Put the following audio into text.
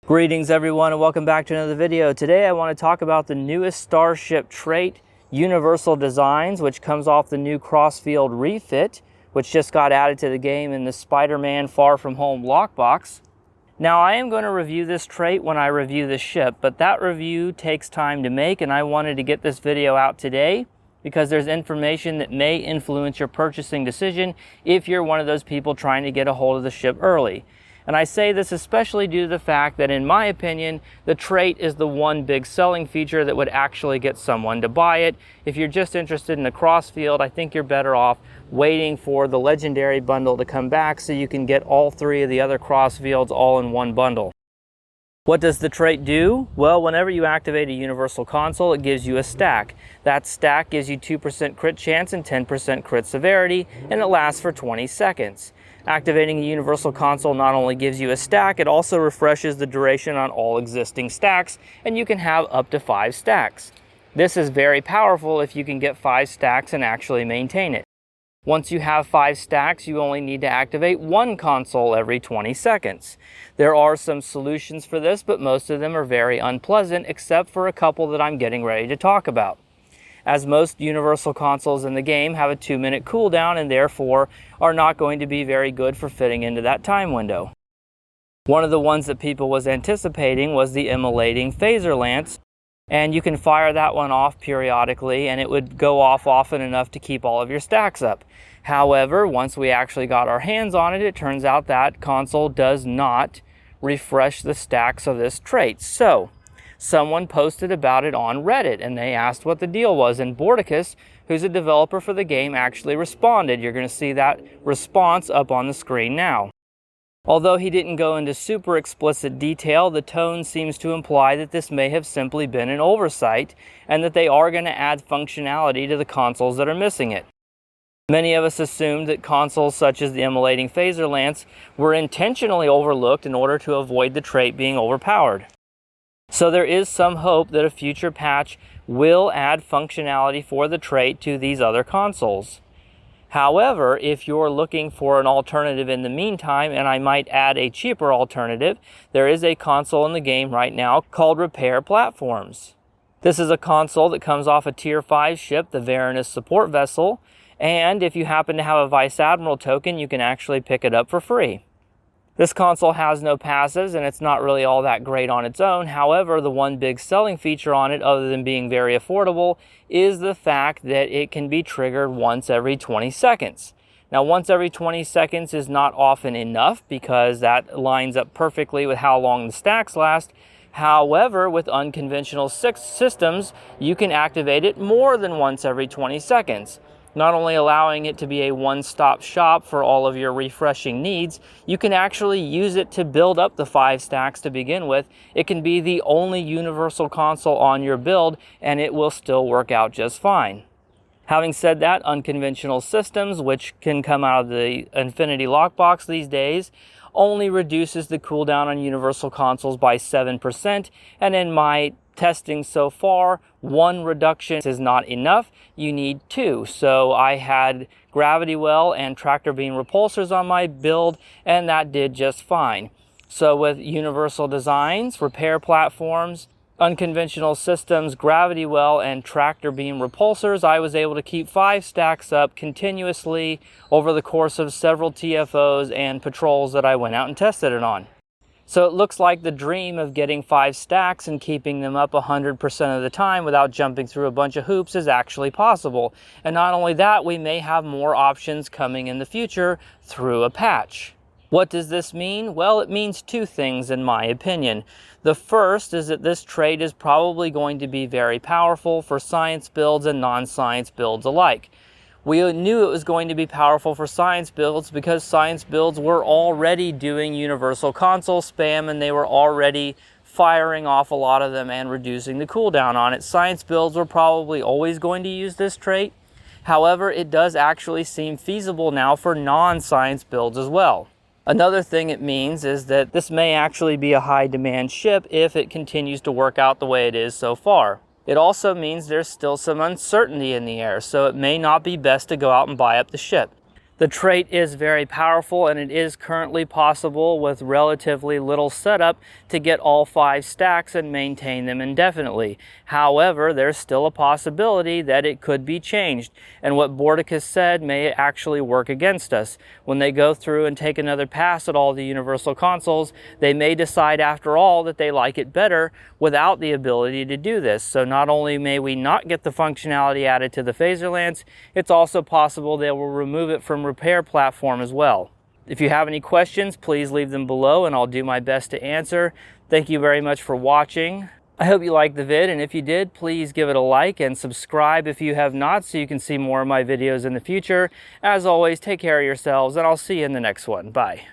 Greetings everyone and welcome back to another video. Today I want to talk about the newest Starship trait, Universal Designs, which comes off the new crossfield refit, which just got added to the game in the Spider-Man Far From Home lockbox. Now I am going to review this trait when I review the ship, but that review takes time to make, and I wanted to get this video out today because there's information that may influence your purchasing decision if you're one of those people trying to get a hold of the ship early. And I say this especially due to the fact that, in my opinion, the trait is the one big selling feature that would actually get someone to buy it. If you're just interested in the crossfield, I think you're better off waiting for the legendary bundle to come back so you can get all three of the other crossfields all in one bundle. What does the trait do? Well, whenever you activate a universal console, it gives you a stack. That stack gives you 2% crit chance and 10% crit severity, and it lasts for 20 seconds. Activating a universal console not only gives you a stack, it also refreshes the duration on all existing stacks, and you can have up to 5 stacks. This is very powerful if you can get 5 stacks and actually maintain it. Once you have 5 stacks, you only need to activate one console every 20 seconds. There are some solutions for this, but most of them are very unpleasant, except for a couple that I'm getting ready to talk about, as most universal consoles in the game have a 2-minute cooldown and therefore are not going to be very good for fitting into that time window. One of the ones that people was anticipating was the immolating phaser lance, and you can fire that one off periodically and it would go off often enough to keep all of your stacks up. However, once we actually got our hands on it, it turns out that console does not refresh the stacks of this trait. So someone posted about it on Reddit and they asked what the deal was, and Bordicus, who's a developer for the game, actually responded. You're going to see that response up on the screen now. Although he didn't go into super explicit detail, the tone seems to imply that this may have simply been an oversight and that they are going to add functionality to the consoles that are missing it. Many of us assumed that consoles such as the immolating phaser lance were intentionally overlooked in order to avoid the trait being overpowered. So there is some hope that a future patch will add functionality for the trait to these other consoles. However, if you're looking for an alternative in the meantime, and I might add a cheaper alternative, there is a console in the game right now called Repair Platforms. This is a console that comes off a Tier 5 ship, the Varanus support vessel, and if you happen to have a Vice Admiral token, you can actually pick it up for free. This console has no passives and it's not really all that great on its own. However, the one big selling feature on it, other than being very affordable, is the fact that it can be triggered once every 20 seconds. Now, once every 20 seconds is not often enough because that lines up perfectly with how long the stacks last. However, with unconventional systems, you can activate it more than once every 20 seconds. Not only allowing it to be a one-stop shop for all of your refreshing needs, you can actually use it to build up the 5 stacks to begin with. It can be the only universal console on your build, and it will still work out just fine. Having said that, unconventional systems, which can come out of the Infinity lockbox these days, only reduces the cooldown on universal consoles by 7%, and in my testing so far, 1 reduction is not enough. You need 2. So I had gravity well and tractor beam repulsors on my build, and that did just fine. So with Universal Designs, Repair Platforms, unconventional systems, gravity well, and tractor beam repulsors, I was able to keep 5 stacks up continuously over the course of several TFOs and patrols that I went out and tested it on. So it looks like the dream of getting 5 stacks and keeping them up 100% of the time without jumping through a bunch of hoops is actually possible. And not only that, we may have more options coming in the future through a patch. What does this mean? Well, it means 2 things in my opinion. The first is that this trait is probably going to be very powerful for science builds and non-science builds alike. We knew it was going to be powerful for science builds because science builds were already doing universal console spam and they were already firing off a lot of them and reducing the cooldown on it. Science builds were probably always going to use this trait. However, it does actually seem feasible now for non-science builds as well. Another thing it means is that this may actually be a high demand ship if it continues to work out the way it is so far. It also means there's still some uncertainty in the air, so it may not be best to go out and buy up the ship. The trait is very powerful, and it is currently possible with relatively little setup to get all 5 stacks and maintain them indefinitely. However, there's still a possibility that it could be changed, and what Bordicus said may actually work against us. When they go through and take another pass at all the universal consoles, they may decide after all that they like it better without the ability to do this. So not only may we not get the functionality added to the phaser lance, it's also possible they will remove it from repair platform as well. If you have any questions, please leave them below and I'll do my best to answer. Thank you very much for watching. I hope you liked the vid, and if you did, please give it a like and subscribe if you have not so you can see more of my videos in the future. As always, take care of yourselves, and I'll see you in the next one. Bye.